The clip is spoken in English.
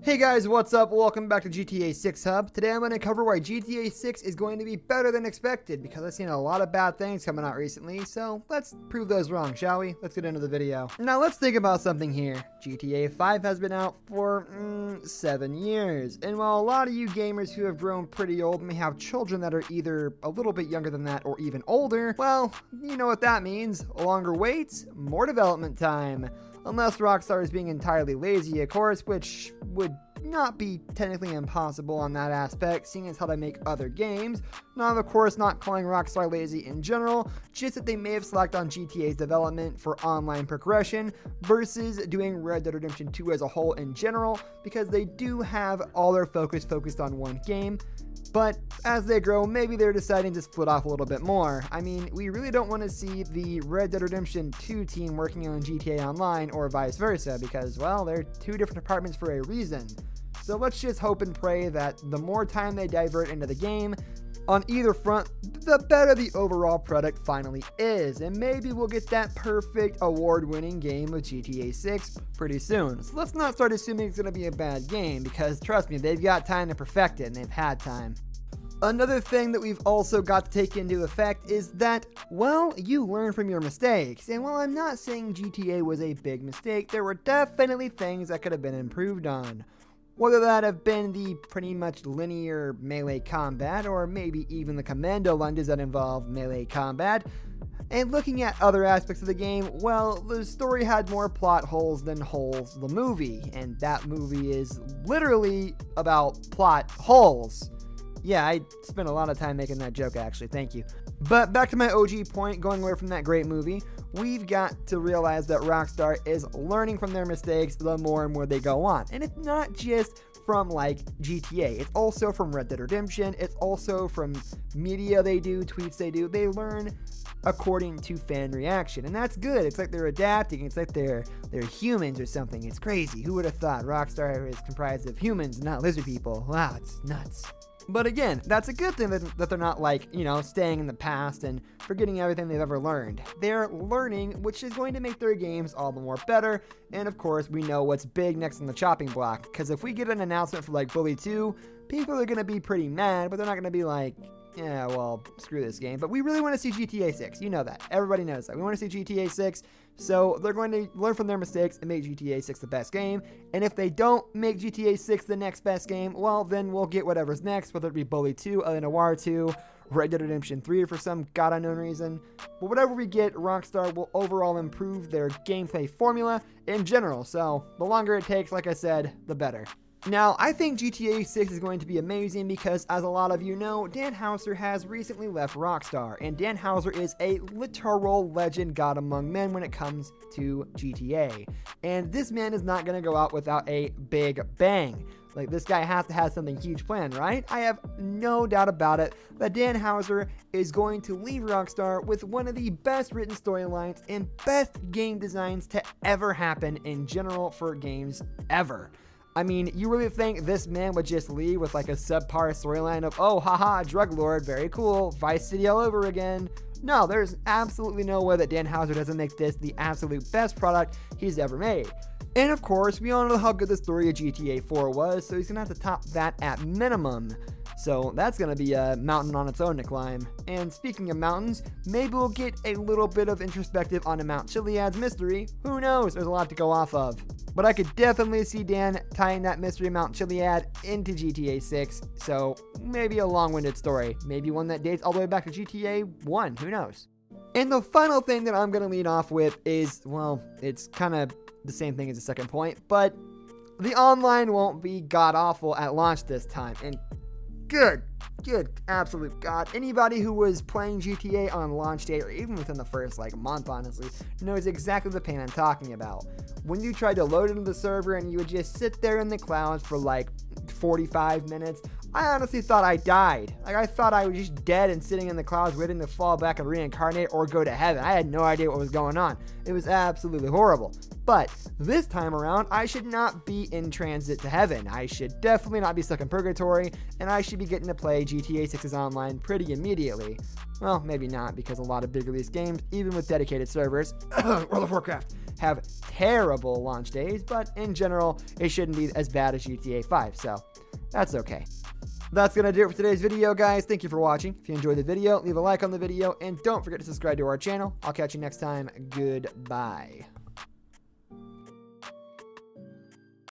Hey guys, what's up? Welcome back to GTA 6 Hub. Today I'm going to cover why GTA 6 is going to be better than expected because I've seen a lot of bad things coming out recently, so let's prove those wrong, shall we? Let's get into the video. Now let's think about something here. GTA 5 has been out for 7 years, and while a lot of you gamers who have grown pretty old may have children that are either a little bit younger than that or even older, well, you know what that means. Longer waits, more development time. Unless Rockstar is being entirely lazy, of course, which would not be technically impossible on that aspect, seeing as how they make other games. Now, of course, not calling Rockstar lazy in general, just that they may have slacked on GTA's development for online progression versus doing Red Dead Redemption 2 as a whole in general, because they do have all their focused on one game. But as they grow, maybe they're deciding to split off a little bit more. I mean, we really don't want to see the Red Dead Redemption 2 team working on GTA Online or vice versa because, well, they're two different departments for a reason. So let's just hope and pray that the more time they divert into the game, on either front, the better the overall product finally is. And maybe we'll get that perfect award-winning game of GTA 6 pretty soon. So let's not start assuming it's going to be a bad game because, trust me, they've got time to perfect it and they've had time. Another thing that we've also got to take into effect is that, well, you learn from your mistakes. And while I'm not saying GTA was a big mistake, there were definitely things that could have been improved on. Whether that have been the pretty much linear melee combat, or maybe even the commando lunges that involve melee combat. And looking at other aspects of the game, well, the story had more plot holes than holes the movie. And that movie is literally about plot holes. Yeah, I spent a lot of time making that joke, actually. Thank you. But back to my OG point, going away from that great movie, we've got to realize that Rockstar is learning from their mistakes the more and more they go on. And it's not just from, like, GTA. It's also from Red Dead Redemption. It's also from media they do, tweets they do. They learn according to fan reaction. And that's good. It's like they're adapting. It's like they're humans or something. It's crazy. Who would have thought Rockstar is comprised of humans, not lizard people? Wow, it's nuts. But again, that's a good thing that they're not, like, you know, staying in the past and forgetting everything they've ever learned. They're learning, which is going to make their games all the more better. And of course, we know what's big next on the chopping block. Because if we get an announcement for, like, Bully 2, people are going to be pretty mad, but they're not going to be like, yeah, well, screw this game. But we really want to see GTA 6. You know that. Everybody knows that. We want to see GTA 6. So they're going to learn from their mistakes and make GTA 6 the best game. And if they don't make GTA 6 the next best game, well, then we'll get whatever's next, whether it be Bully 2, El Noir 2, Red Dead Redemption 3 for some god unknown reason. But whatever we get, Rockstar will overall improve their gameplay formula in general. So the longer it takes, like I said, the better. Now, I think GTA 6 is going to be amazing because, as a lot of you know, Dan Houser has recently left Rockstar, and Dan Houser is a literal legend god among men when it comes to GTA. And this man is not going to go out without a big bang. Like, this guy has to have something huge planned, right? I have no doubt about it that Dan Houser is going to leave Rockstar with one of the best written storylines and best game designs to ever happen in general for games ever. I mean, you really think this man would just leave with like a subpar storyline of, oh, haha, drug lord, very cool, Vice City all over again? No, there's absolutely no way that Dan Houser doesn't make this the absolute best product he's ever made. And of course, we all know how good the story of GTA 4 was, so he's going to have to top that at minimum. So that's going to be a mountain on its own to climb. And speaking of mountains, maybe we'll get a little bit of introspective on a Mount Chiliad's mystery. Who knows? There's a lot to go off of. But I could definitely see Dan tying that mystery Mount Chiliad into GTA 6. So maybe a long-winded story. Maybe one that dates all the way back to GTA 1. Who knows? And the final thing that I'm going to lead off with is, well, it's kind of the same thing as the second point. But the online won't be god-awful at launch this time. And good, absolute god. Anybody who was playing GTA on launch day, or even within the first, like, month, honestly, knows exactly the pain I'm talking about. When you tried to load into the server and you would just sit there in the clouds for, like, 45 minutes, I honestly thought I died. Like, I thought I was just dead and sitting in the clouds waiting to fall back and reincarnate or go to heaven. I had no idea what was going on. It was absolutely horrible. But this time around, I should not be in transit to heaven. I should definitely not be stuck in purgatory, and I should be getting to play GTA 6's online pretty immediately. Well, maybe not, because a lot of big release games, even with dedicated servers, World of Warcraft, have terrible launch days, but in general, it shouldn't be as bad as GTA 5, so that's okay. That's going to do it for today's video, guys. Thank you for watching. If you enjoyed the video, leave a like on the video, and don't forget to subscribe to our channel. I'll catch you next time. Goodbye.